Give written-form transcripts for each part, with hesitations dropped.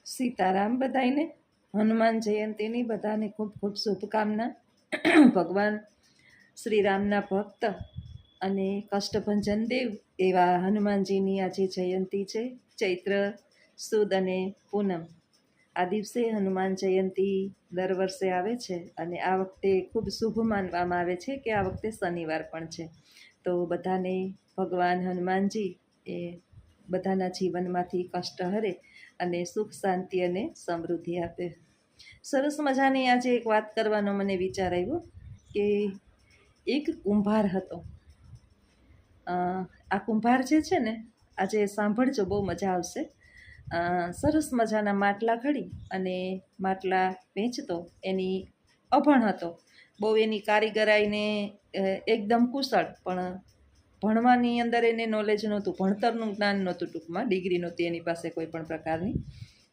સીતારામ બધાઈને હનુમાન જયંતીની બધાને ખૂબ ખૂબ શુભકામના। ભગવાન શ્રી રામના ભક્ત અને કષ્ટભંજન દેવ એવા હનુમાનજીની આજે જયંતી છે। ચૈત્ર સુદ અને પૂનમ આ દિવસે હનુમાન જયંતી દર વર્ષે આવે છે અને આ વખતે ખૂબ શુભ માનવામાં આવે છે કે આ વખતે શનિવાર પણ છે। તો બધાને ભગવાન હનુમાનજી એ બધાના જીવનમાંથી કષ્ટ હરે અને સુખ શાંતિ અને સમૃદ્ધિ આપે। સરસ મજાની આજે એક વાત કરવાનો મને વિચાર આવ્યો કે એક કુંભાર હતો। આ કુંભાર જે છે ને આજે સાંભળજો, બહુ મજા આવશે। સરસ મજાના માટલા ઘડી અને માટલા વેચતો, એની અભણ હતો, બહુ એની કારીગરાઈને એકદમ કુશળ, પણ ભણવાની અંદર એને નોલેજ નહોતું, ભણતરનું જ્ઞાન નહોતું, ટૂંકમાં ડિગ્રી નહોતી એની પાસે કોઈ પણ પ્રકારની।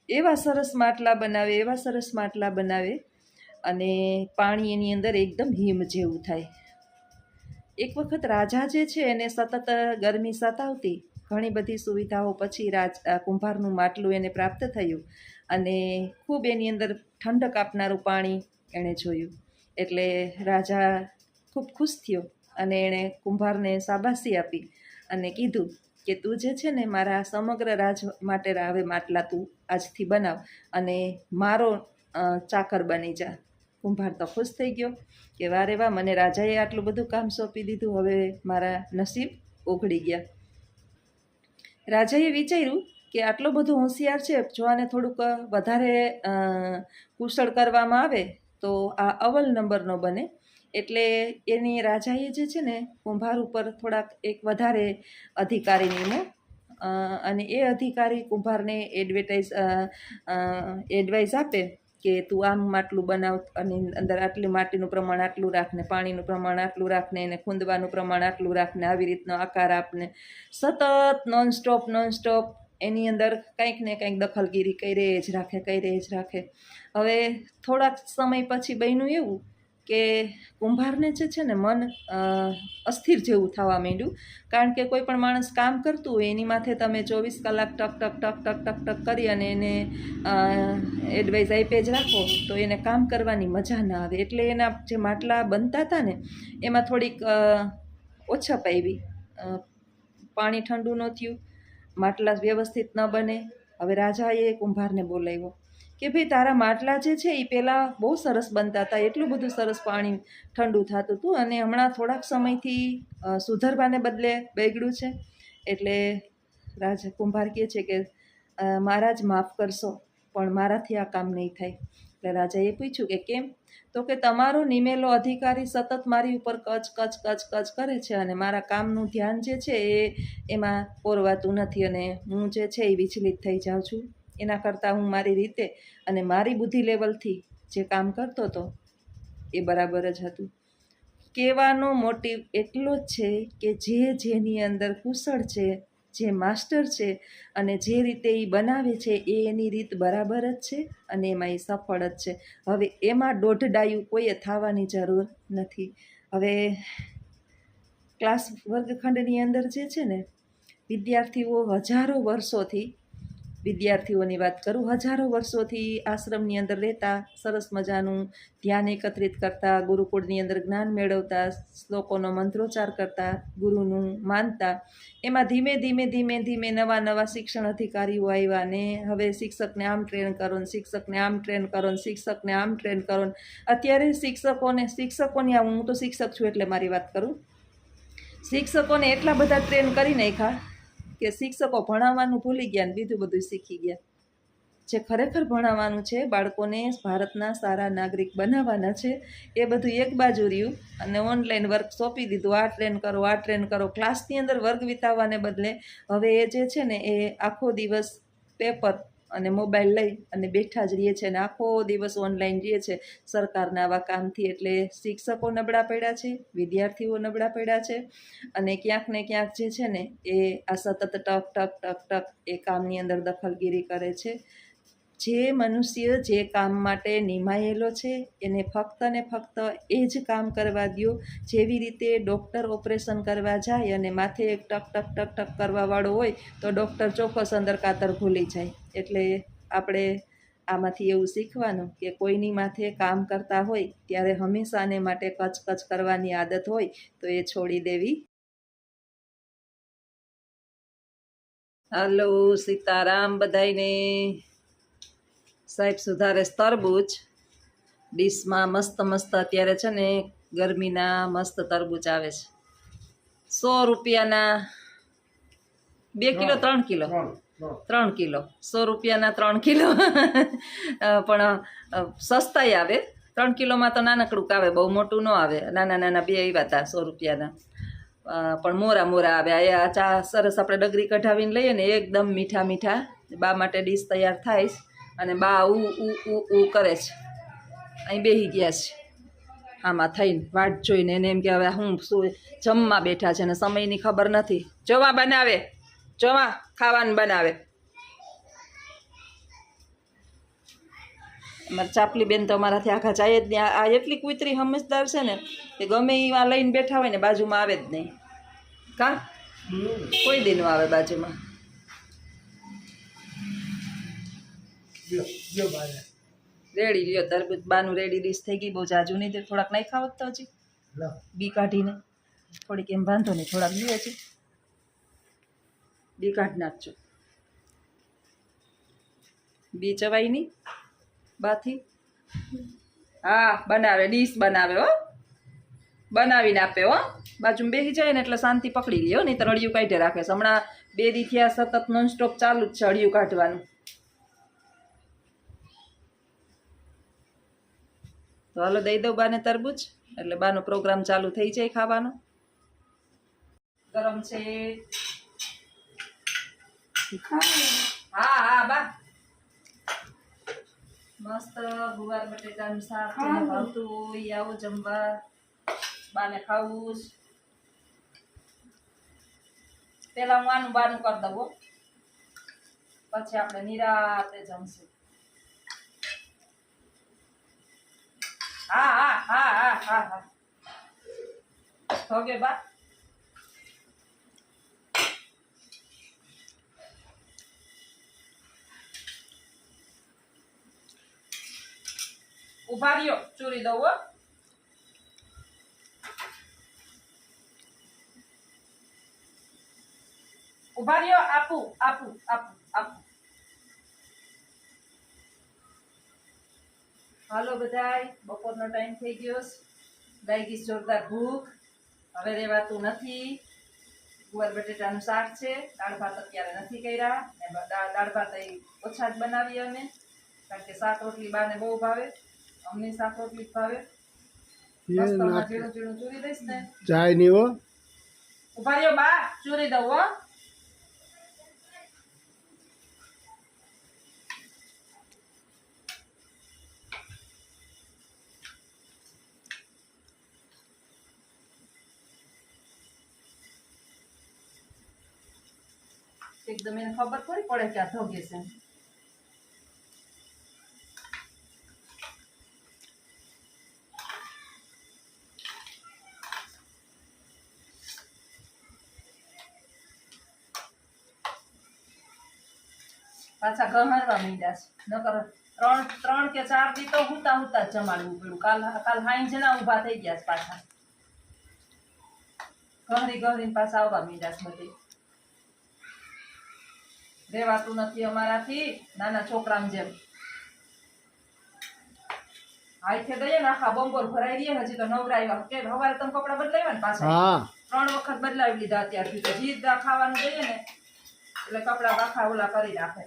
એવા સરસ માટલા બનાવે અને પાણી એની અંદર એકદમ હિમ જેવું થાય। એક વખત રાજા જે છે એને સતત ગરમી સતાવતી, ઘણી બધી સુવિધાઓ પછી કુંભારનું માટલું એને પ્રાપ્ત થયું અને ખૂબ એની અંદર ઠંડક આપનારું પાણી એણે જોયું, એટલે રાજા ખૂબ ખુશ થયો અને એણે કુંભારને શાબાશી આપી અને કીધું કે તું જે છે ને મારા સમગ્ર રાજ માટે હવે માટલા તું આજથી બનાવ અને મારો ચાકર બની જા। કુંભાર તો ખુશ થઈ ગયો કે વારે વાહ, મને રાજાએ આટલું બધું કામ સોંપી દીધું, હવે મારા નસીબ ઓગળી ગયા। રાજાએ વિચાર્યું કે આટલો બધો હોશિયાર છે, જો આને થોડુંક વધારે કુશળ કરવામાં આવે તો આ અવ્વલ નંબરનો બને। એટલે એની રાજાએ જે છે ને કુંભાર ઉપર થોડાક એક વધારે અધિકારી નિમ્યો અને એ અધિકારી કુંભારને એડવાઇસ આપે કે તું આમ માટલું બનાવ અને અંદર આટલી માટીનું પ્રમાણ આટલું રાખને, પાણીનું પ્રમાણ આટલું રાખને, એને ખૂંદવાનું પ્રમાણ આટલું રાખને, આવી રીતનો આકાર આપને। સતત નોનસ્ટોપ એની અંદર કંઈક ને કંઈક દખલગીરી કરે જ રાખે। હવે થોડાક સમય પછી બન્યું એવું કે કુંભારને જે છે ને મન અસ્થિર જેવું થવા માંડ્યું, કારણ કે કોઈ પણ માણસ કામ કરતું હોય એની માથે તમે 24 કલાક ટક કરી અને એને એડવાઇસ આપે જ રાખો તો એને કામ કરવાની મજા ના આવે। એટલે એના જે માટલા બનતા હતા ને એમાં થોડીક ઓછપ આવી, પાણી ઠંડુ ન થયું, માટલા વ્યવસ્થિત ન બને। હવે રાજાએ કુંભારને બોલાવ્યો કે ભાઈ, તારા માટલા જે છે એ પહેલાં બહુ સરસ બનતા હતા, એટલું બધું સરસ પાણી ઠંડુ થતું હતું અને હમણાં થોડાક સમયથી સુધરવાને બદલે બગડ્યું છે। એટલે કુંભાર કહે છે કે મહારાજ માફ કરશો, પણ મારાથી આ કામ નહીં થાય। એટલે રાજાએ પૂછ્યું કે કેમ? તો કે તમારો નિમેલો અધિકારી સતત મારી ઉપર કચ કરે છે અને મારા કામનું ધ્યાન જે છે એમાં પોરવાતું નથી અને હું જે છે એ વિચલિત થઈ જાઉં છું। એના કરતાં હું મારી રીતે અને મારી બુદ્ધિ લેવલથી જે કામ કરતો હતો એ બરાબર જ હતું। કહેવાનો મોટિવ એટલો જ છે કે જેની અંદર કુશળ છે, જે માસ્ટર છે અને જે રીતે એ બનાવે છે એ એની રીત બરાબર જ છે અને એમાં એ સફળ જ છે। હવે એમાં દોઢ ડાયું કોઈએ થવાની જરૂર નથી। હવે ક્લાસ વર્ગખંડની અંદર જે છે ને વિદ્યાર્થીઓ વિદ્યાર્થીઓની વાત કરું, હજારો વર્ષોથી આશ્રમની અંદર રહેતા, સરસ મજાનું ધ્યાન એકત્રિત કરતા, ગુરુકુળની અંદર જ્ઞાન મેળવતા, શ્લોકોનો મંત્રોચ્ચાર કરતા, ગુરુનું માનતા, એમાં ધીમે નવા શિક્ષણ અધિકારીઓ આવ્યા ને હવે શિક્ષકને આમ ટ્રેન કરો ને શિક્ષકને આમ ટ્રેન કરો ને શિક્ષકને આમ ટ્રેન કરો ને અત્યારે શિક્ષકોની હું તો શિક્ષક છું એટલે મારી વાત કરું, શિક્ષકોને એટલા બધા ટ્રેન કરી નાખ્યા કે શિક્ષકો ભણાવવાનું ભૂલી ગયા ને બીજું બધું શીખી ગયા। જે ખરેખર ભણાવવાનું છે, બાળકોને ભારતના સારા નાગરિક બનાવવાના છે, એ બધું એક બાજુ રહ્યું અને ઓનલાઈન વર્ક સોંપી દીધું, આ ટ્રેન કરો। ક્લાસની અંદર વર્ગ વિતાવવાને બદલે હવે એ જે છે ને એ આખો દિવસ પેપર અને મોબાઈલ લઈ અને બેઠા જ રહીએ છે અને આખો દિવસ ઓનલાઈન રહીએ છે સરકારના આવા કામથી। એટલે શિક્ષકો નબળા પડ્યા છે, વિદ્યાર્થીઓ નબળા પડ્યા છે અને ક્યાંક ને ક્યાંક જે છે ને એ આ સતત ટક એ કામની અંદર દખલગીરી કરે છે। જે મનુષ્ય જે કામ માટે નિમાયેલો છે એને ફક્ત ને ફક્ત એ જ કામ કરવા દો। જેવી રીતે ડૉક્ટર ઓપરેશન કરવા જાય અને માથે એક ટક ટક કરવાવાળો હોય તો ડૉક્ટર ચોક્કસ અંદર કાતર ભૂલી જાય। એટલે આપણે આમાંથી એવું શીખવાનું કે કોઈની માથે કામ કરતા હોય ત્યારે હંમેશાને માટે કચકચ કરવાની આદત હોય તો એ છોડી દેવી. હાલો સીતારામ બધાયને. સાહેબ સુધારે તરબૂચ ડીશમાં મસ્ત મસ્ત અત્યારે છે ને ગરમીના મસ્ત તરબૂચ આવે છે. 100 રૂપિયાના 2 કિલો 3 કિલો 3 કિલો 100 રૂપિયાના 3 કિલો પણ સસ્તાય આવે. 3 કિલોમાં તો નાનકડું આવે, બહુ મોટું ન આવે. નાના નાના 2 આવ્યા હતા 100 રૂપિયાના, પણ મોરા મોરા આવે. આ ચા સરસ આપણે ડગરી કઢાવીને લઈએ ને એકદમ મીઠા મીઠા. બા માટે ડીશ તૈયાર થાય છે અને બા ઉ કરે છે. અહીં બેસી ગયા છે આમાં થઈને વાટ જોઈને. એને એમ કે હવે હું શું જમવા બેઠા છે ને સમયની ખબર નથી. જોવા બનાવે, જોવા ખાવાનું બનાવે. અમારે ચાપલી બેન તો અમારાથી આખા જાય જ નહીં. આ એટલી કૂતરી સમજદાર છે ને કે ગમે એવા લઈને બેઠા હોય ને બાજુમાં આવે જ નહીં. કા કોઈ દી નો આવે બાજુમાં. રેડી લ્યો તરબૂચ. બાનું રેડી ડીશ થઈ ગઈ. બહુ જાજુ નહીં, થોડાક નહીં ખાવ તો હજી બી કાઢીને થોડીક. એમ વાંધો નહીં, થોડાક લઈએ છે બી કાઢી નાખજો. બી ચવાઈ નહીં બાથી. હા બનાવે, ડીશ બનાવે હો, બનાવીને આપે હો. બાજુમાં બેસી જાય ને એટલે શાંતિ પકડી લે હો, નહીં તો અડિયું કાઢે રાખે છે. હમણાં 2 દી થયા સતત નોનસ્ટોપ ચાલુ જ છે અડિયું કાઢવાનું. તો હાલો દઈ દઉં બાને તરબૂચ એટલે બાનો પ્રોગ્રામ ચાલુ થઈ જાય ખાવાનો. ગરમ છે. હા હા બા મસ્ત ગુવાર બટેટાનું શાક ભાવતું હોય આવો જમવા. બાને ખાવું. પેલા હું આનું બાનું કરી દઉં, પછી આપણે નિરાતે જમશું. હા હા હા હા હા હા ઓકે બા. ઉભા રહ્યો, ચૂરી દઉં હો. ઉભા રહ્યો, આપું આપું આપું આપું. હાલો બધાય, બપોરનો ટાઈમ થઈ ગયો. લાગી જોરદાર ભૂખ, હવે રેવાતું નથી. ગુવાર બટેટાનું શાક છે. દાળ ભાત અત્યારે નથી કર્યા. દાળ ભાત ઓછા જ બનાવીએ અમે, કારણ કે શાક રોટલી બાને બહુ ભાવે. અમને શાક રોટલી ભાવે. ઝીણું ઝીણું ચૂરી દઈશ ને જાય નહીં હો. ઉભા રહ્યો બા, ચૂરી દઉં હો. એકદમ એને ખબર થોડી પડે કે આ ધોગે છે. પાછા ગહરવા માંડ્યા છે. નકર 3 કે 4 દી તો હુતા હુતા જ જમાડવું પડ્યું. કાલ હાઈ જણા ઊભા થઈ ગયા છે પાછા. ગહરી ગહરીને પાછા આવવા માંડ્યા છે બધી. રેવાતું નથી અમારાથી નાના છોકરાની જેમ. હાથે દઈએ ને આખા બમ્બોર ભરાઈ દઈએ. હજી તો નવરાવ્યા કે સવારે તમે કપડા બદલાવ્યા ને પાછા 3 વખત બદલાવી લીધા અત્યારથી. તો જીદ ખાવાનું દઈએ ને એટલે કપડા આખા ઓલા કરી નાખે.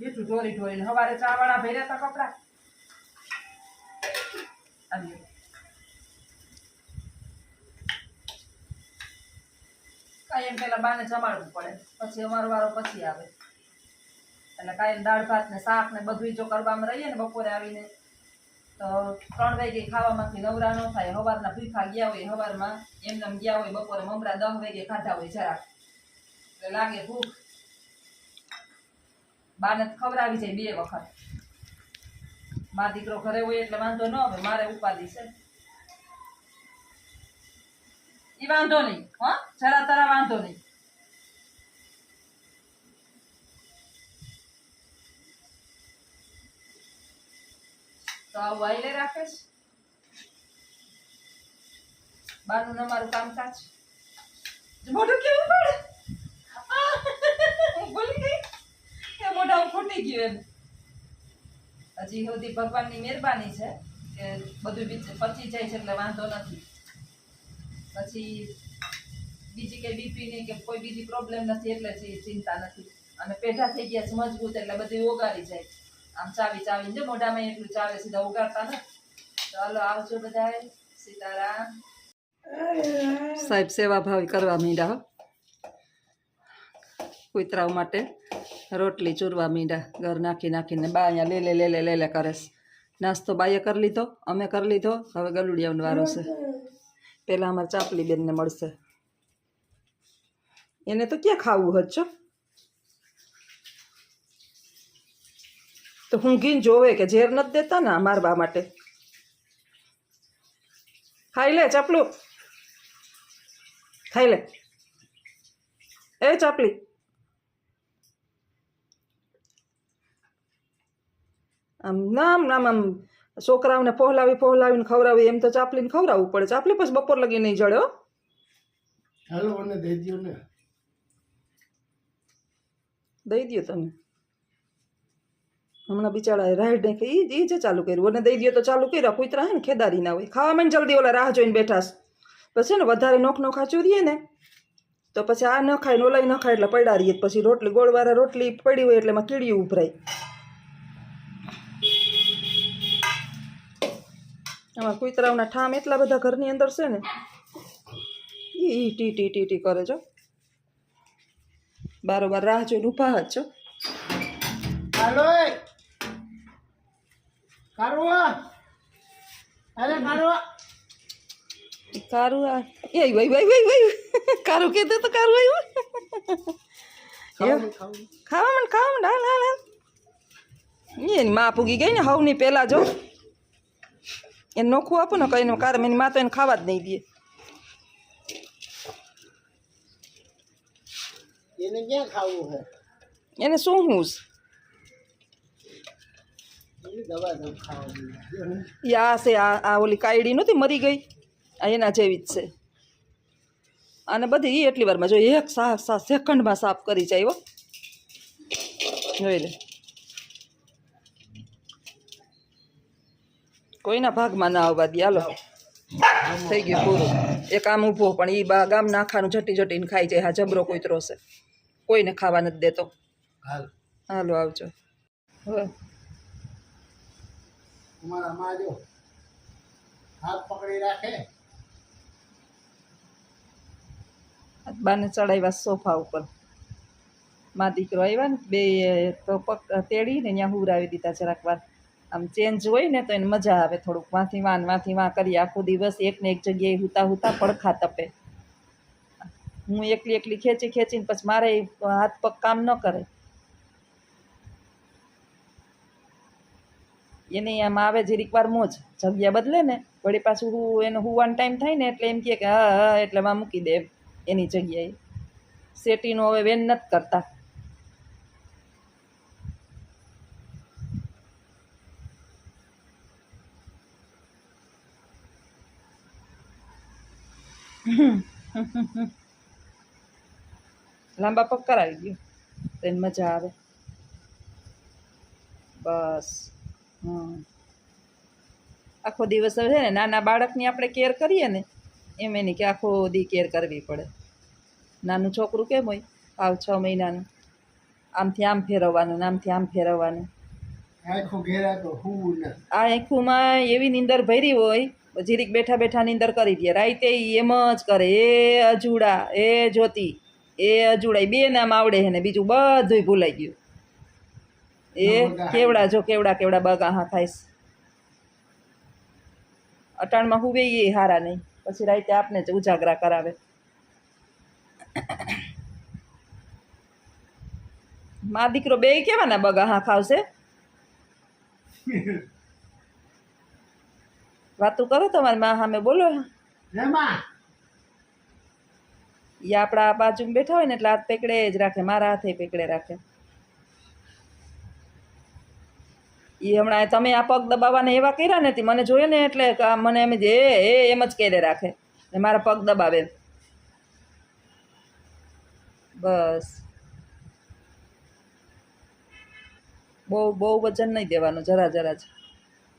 એટલું ઢોરી ઢોરીને સવારે ચા વાળા ભર્યા હતા કપડા. કાયમ પેલા બાને જમાડવું પડે, પછી અમારો વારો પછી આવે. એટલે કાયમ દાળ ભાત ને શાક ને બધું જો કરવામાં રહીએ ને બપોરે આવીને તો 3 વાગે ખાવામાંથી નવરા ન થાય. સવારના ભૂખા ગયા હોય, સવારમાં એમને ગયા હોય, બપોરે મમરા 10 વાગે ખાધા હોય જરાક એટલે લાગે ભૂખ. બાને ખવડાવી જાય 2 વખત. મા દીકરો ઘરે હોય એટલે વાંધો ન આવે. મારે ઉપાધિ છે ઈ વાંધો નહીં. જરા તરા વાંધો નહીં. તો આવું વાયલે રાખે છે બાનું અમારું કામકાજ મોઢું કેવું પડે હું ભૂલી ગઈ કે મોઢા ફૂટી ગયું એમ હજી સુધી ભગવાનની મહેરબાની છે કે બધું પચી જાય છે એટલે વાંધો નથી પછી બીજી કઈ બીપી ની કે કોઈ બીજી પ્રોબ્લેમ નથી એટલે ચિંતા નથી અને પેઢા થઈ ગયા છે મજબૂત એટલે બધું ઓગાળી જાય આમ ચાવી ચાવી જો મોઢામાં એટલું ચાવે સીધા ઉગાડતા ને ચાલો આવજો બધા સીતારામ સાહેબ સેવા ભાવી કરવા માંડ્યા કૂતરાઓ માટે રોટલી ચૂરવા માંડ્યા ઘર નાખી નાખીને બા અહીંયા લે કરે છે નાસ્તો બાએ કરી લીધો અમે કરી લીધો હવે ગલુડિયાનો વારો છે પહેલાં અમારે ચાપલી બેનને મળશે એને તો ક્યાં ખાવું હજો તો ઊંઘીને જોવે કે ઝેર નથી દેતા ને અમારા બા માટે ખાઈ લે ચાપલું ખાઈ લે એ ચાપલી આમ નામ આમ છોકરાઓને પહોલાવીને ખવડાવી એમ તો ચાપલીને ખવડાવવું પડે ચાપલી પછી બપોર લગી નહીં જડે હો હાલો મને દઈ દો ને દઈ દો તમે હમણાં બિચારા રાઈડ ને એ જે ચાલુ કર્યું અને દઈ દો તો ચાલુ કર્યા કૂતરા હે ને ખેદારી ના હોય ખાવામાં જલ્દી ઓલા રાહ જોઈને બેઠા પછી ને વધારે નોખા ચોરીએ ને તો પછી આ ન ખાય ને ઓલાય ન ખાય એટલે પડ્યા રહીએ પછી રોટલી ગોળવાળા રોટલી પડી હોય એટલે એમાં કીડીયું ઉભરાય આમાં કૂતરાઓના ઠામ એટલા બધા ઘરની અંદર છે ને એ ટી ટી ટી ટી કરે છો બારોબાર રાહ જોઈને ઊભા જ છો હાલો કારવા અરે કારવા કારું આ એ ભાઈ કારું કીધું તો કારું આવ્યું ખાવા માંડ હાલ એની માં પૂગી ગઈ ને હવની પહેલાં જો એને નોખું આપો ને કઈને કારણ એની માં તો એને ખાવા જ નહીં દે એને ક્યાં ખાવું હે એને શું હું એની દવા દમ ખાવા એ આ છે આ ઓલી કાયડી નહોતી મરી ગઈ આ એના જેવી જ છે અને બધી એ એટલી વારમાં જો એક સેકન્ડમાં સાફ કરી જાય હો જોઈ લે કોઈના ભાગમાં ના આવવા દે હાલો થઈ ગયું પૂરું એક આમ ઊભો પણ એ બા ગામ નાખાનું જટીને ખાઈ જાય હા જબરો કૂતરો છે કોઈને ખાવા નથી દેતો હાલો આવજો હવે તમારા માં જો હાથ પકડી રાખે બાને ચડાવ્યા સોફા ઉપર મા દીકરો આવ્યા ને બે તો તેડીને ત્યાં હુરાવી દીધા જરાક વાર આમ ચેન્જ હોય ને તો એને મજા આવે થોડુંક વાંથી વાં કરીએ આખો દિવસ એકને એક જગ્યાએ હુતા પડખા તપે હું એકલી ખેંચીને પછી મારે હાથ પગ કામ ન કરે એને આમ આવે જરીક વાર મોજ જગ્યા બદલે ને વળી પાછું એનો હુવાનો ટાઈમ થાય ને એટલે એમ કહે કે હા એટલે માં મૂકી દે એની જગ્યાએ શેટીનું હવે વેન નથી કરતા લાંબા પગ કરાવી ગયું તો એને મજા આવે બસ આખો દિવસ છે ને નાના બાળકની આપણે કેર કરીએ ને એમ એની કે આખો દી કેર કરવી પડે નાનું છોકરું કેમ હોય 5-6 મહિનાનું આમથી આમ ફેરવવાનું આમથી આમ ફેરવવાનું આખું ઘેરા તો હું ને આ આંખુમાં એવી નીંદર ભરી હોય જીરીક બેઠા નીંદર કરી દે રાતે એમ જ કરે એ અજુડા એ જ્યોતિ એ અજુડા બે નામ આવડે છે ને બીજું બધું ભૂલાઈ ગયું એ કેવડા બગા હા થાય અટાણમાં હુવે એ હારા નહીં પછી રાતે આપને જ ઉજાગરા કરાવે મા દીકરો બે કેવાના બગા હા ખાવશે વાતું કરો તમારી માં સામે બોલો એ આપણા બાજુમાં બેઠા હોય ને એટલે હાથ પેકડે જ રાખે મારા હાથે પેકડે રાખે એ હમણાં તમે આ પગ દબાવવાને એવા કર્યા ને મને જોઈએ ને એટલે મને એમ જ એમ જ કરે રાખે ને મારા પગ દબાવે બસ બહુ વજન નહીં દેવાનું, જરા જરા જ.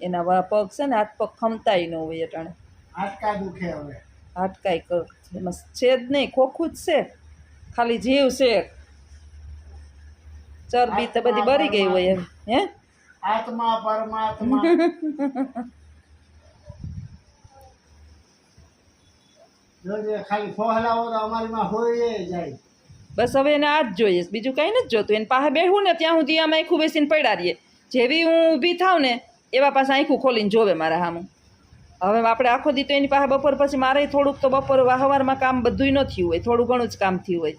એના પગ છે ને હાથ પગ ખમતાય ન હોય અટાણે. હાડકા દુખે હવે. હાડકાઈ એમાં છે જ નહીં, ખોખું જ છે, ખાલી જીવ છે. ચરબી તો બધી બરી ગઈ હોય એમ. હે આત્મા પરમાત્મા જોજે ખાલી ફોહલાવો તો અમારી માં હોય જાય. બસ હવે એને આ જ જોઈએ, બીજું કંઈ નથી જોતું. એને પાસે બેહું ને ત્યાં સુધી આમાં આખું બેસીને પડ્યા રહીએ. જેવી હું ઊભી થાવ ને એવા પાસે આખું ખોલીને જોવે મારા સામું. હવે આપણે આખો દી તો એની પાસે બપોર પછી મારે થોડુંક તો બપોર સવારમાં કામ બધુંય ન થયું હોય, થોડું ઘણું જ કામ થયું હોય.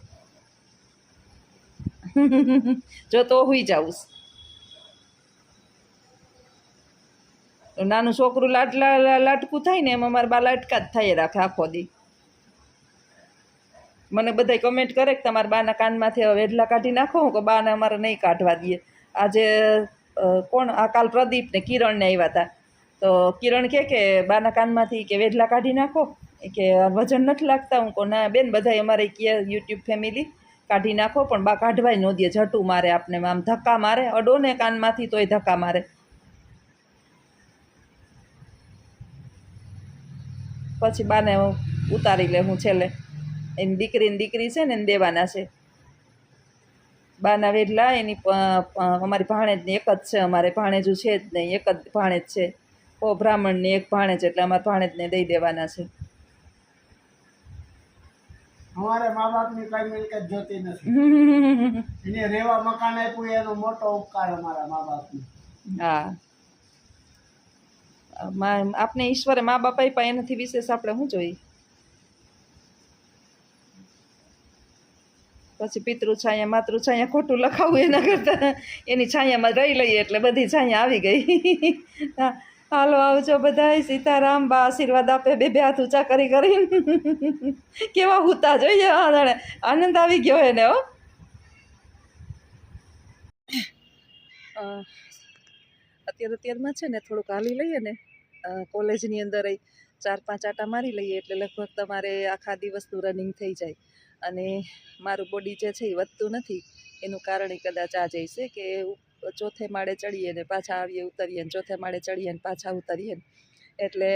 જો તો હુઈ જાઉં. નાનું છોકરું લાટકું થાય ને એમ અમારા બા લાટકા જ થાય રાખે આખો દી. મને બધાય કમેન્ટ કરે કે તમારા બાના કાનમાંથી હવે વેઢલા કાઢી નાખો. હું કે બાને અમારે નહીં કાઢવા દઈએ. આજે કોણ આ કાલ પ્રદીપ ને કિરણને આવ્યા હતા, તો કિરણ કે બાના કાનમાંથી કે વેઢલા કાઢી નાખો, કે વજન નથી લાગતા. હું કહું ના બેન, બધાય અમારે કે યુટ્યુબ ફેમિલી કાઢી નાખો, પણ બા કાઢવાય ન દે, ઝટું મારે આપને, આમ ધક્કા મારે, અડો ને કાનમાંથી તોય ધક્કા મારે. પછી બાને ઉતારી લે હું છેલ્લે. એની દીકરી છે ને એને દેવાના છે બાના વેઢલા. એની અમારી ભાણેજની એક જ છે, અમારે ભાણેજું છે જ નહીં, એક જ ભાણેજ છે. બ્રાહ્મણની એક ભાણેજ, એટલે અમારા ભાણેજને દઈ દેવાના છે. અમારે મા બાપની કઈ મિલકત જોતી નથી. એને રેવા મકાન આપ્યું એનો મોટો ઉપકાર અમારા મા બાપનો. હા, આપણે ઈશ્વરે મા બાપ આપ્યા એનાથી વિશેષ આપણે શું જોઈએ? પછી પિતૃ છાયા માતૃ છાયા ખોટું લખાવું એના કરતાં એની છાયામાં રહી લઈએ એટલે બધી છાયા આવી ગઈ. હાલો આવજો બધાય. સીતારામ. બા આશીર્વાદ આપે, બે હાથ ઊંચા કરી કરીને. કેવા હુતા જોઈએ, આનંદ આવી ગયો એને. હો અત્યારમાં છે ને થોડુંક હાલી લઈએ ને કોલેજની અંદર 4-5 આટા મારી લઈએ એટલે લગભગ તમારે આખા દિવસનું રનિંગ થઈ જાય. અને મારું બોડી જે છે એ વધતું નથી. એનું કારણ કદાચ આ જઈશે કે ચોથે માળે ચડીએ ને પાછા આવીએ, ઉતરીએ ને ચોથે માળે ચડીએ ને પાછા ઉતરીએ ને, એટલે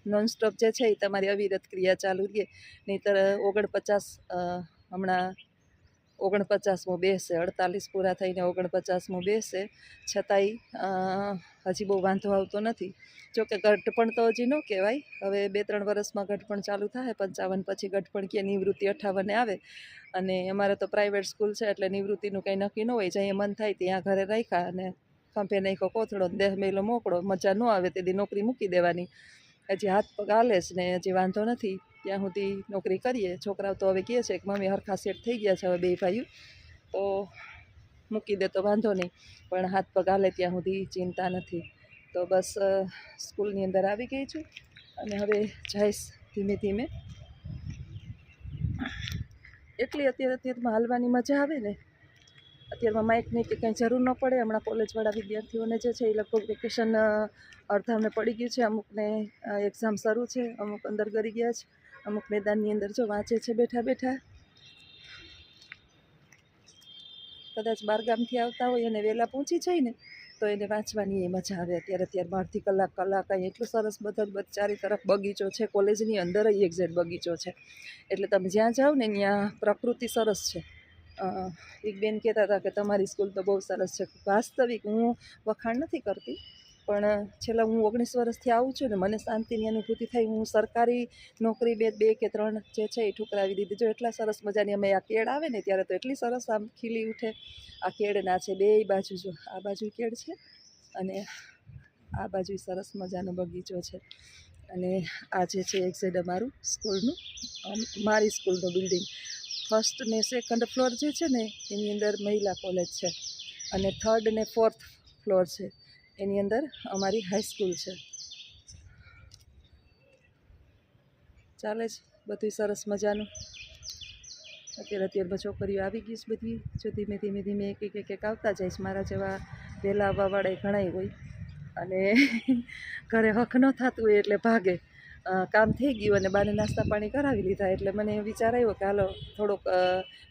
નોનસ્ટોપ જે છે એ તમારી અવિરત ક્રિયા ચાલુ રહે. નહીંતર 49 હમણાં 49મો બેસે, 48 પૂરા થઈને 49મો બેસે, છતાંય હજી બહુ વાંધો આવતો નથી. જોકે ઘટપણ તો હજી ન કહેવાય. હવે 2-3 વર્ષમાં ઘટપણ ચાલુ થાય. 55 પછી ઘટપણ કે નિવૃત્તિ 58 આવે. અને અમારે તો પ્રાઇવેટ સ્કૂલ છે એટલે નિવૃત્તિનું કંઈ નક્કી ન હોય. જ્યાં મન થાય ત્યાં ઘરે રાખ્યા અને ખંભે નાખ્યો કોથળો, દેહ મેલો મોકળો. મજા ન આવે તેથી નોકરી મૂકી દેવાની. હજી હાથ પગ હાલે જ ને હજી વાંધો નથી, ત્યાં સુધી નોકરી કરીએ. છોકરાઓ તો હવે કહે છે કે મમ્મી હરખા સેટ થઈ ગયા છે હવે 2 ભાઈઓ, તો મૂકી દે તો વાંધો નહીં, પણ હાથ પગ હાલે ત્યાં સુધી ચિંતા નથી. તો બસ સ્કૂલની અંદર આવી ગઈ છું અને હવે જઈશ ધીમે ધીમે. એટલી અત્યારમાં હાલવાની મજા આવે ને. અત્યારમાં માઇકની કે કંઈ જરૂર ન પડે. હમણાં કોલેજવાળા વિદ્યાર્થીઓને જે છે એ લગભગ વેકેશન અડધામને પડી ગયું છે, અમુકને એક્ઝામ શરૂ છે, અમુક અંદર ગરી ગયા છે, અમુક મેદાનની અંદર જો વાંચે છે બેઠા બેઠા. કદાચ બહારગામથી આવતા હોય અને વહેલા પહોંચી જાય ને તો એને વાંચવાની એ મજા આવે. અત્યારમાં અડધી કલાક અહીં એટલું સરસ બધા ચારે તરફ બગીચો છે. કોલેજની અંદર એક્ઝેક્ટ બગીચો છે, એટલે તમે જ્યાં જાઓ ને ત્યાં પ્રકૃતિ સરસ છે. એક બેન કહેતા હતા કે તમારી સ્કૂલ તો બહુ સરસ છે. વાસ્તવિક હું વખાણ નથી કરતી, પણ છેલ્લા હું 19 વર્ષથી આવું છું ને મને શાંતિની અનુભૂતિ થઈ. હું સરકારી નોકરી 2 કે 3 જે છે એ ઠુકરાવી દીધી. જો એટલા સરસ મજાની અમે આ કેળ આવે ને ત્યારે તો એટલી સરસ આમ ખીલી ઉઠે. આ કેળના છે 2 બાજુ, જો આ બાજુ કેળ છે અને આ બાજુ સરસ મજાનો બગીચો છે. અને આ જે છે એક્ઝેક્ટ અમારું સ્કૂલનું, મારી સ્કૂલનું બિલ્ડિંગ. 1st ને 2nd ફ્લોર જે છે ને એની અંદર મહિલા કોલેજ છે અને 3rd ને 4th ફ્લોર છે એની અંદર અમારી હાઈસ્કૂલ છે. ચાલે છે બધું સરસ મજાનું. અત્યારમાં છોકરીઓ આવી ગઈ છે બધી, જો ધીમે ધીમે એક આવતા જઈશ. મારા જેવા પહેલાં આવવાવાળા ઘણાય હોય અને ઘરે હક ન થતું હોય એટલે ભાગે. કામ થઈ ગયું અને બાને નાસ્તા પાણી કરાવી લીધા એટલે મને વિચાર આવ્યો કે હાલો થોડોક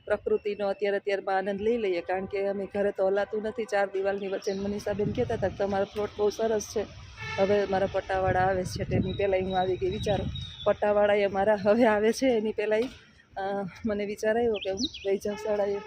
પ્રકૃતિનો અત્યારમાં આનંદ લઈ લઈએ, કારણ કે અમે ઘરે તો હલાતું નથી. 4 દિવાલની વચ્ચે મનીષાબેન કહેતા હતા કે તમારો પ્લોટ બહુ સરસ છે, હવે મારા પટ્ટાવાળા આવે છે. તેની પહેલાં હું આવી ગઈ. વિચારો, પટ્ટાવાળા એ મારા હવે આવે છે એની પહેલાં મને વિચાર આવ્યો કે હું રહી જાઉં શાળાએ.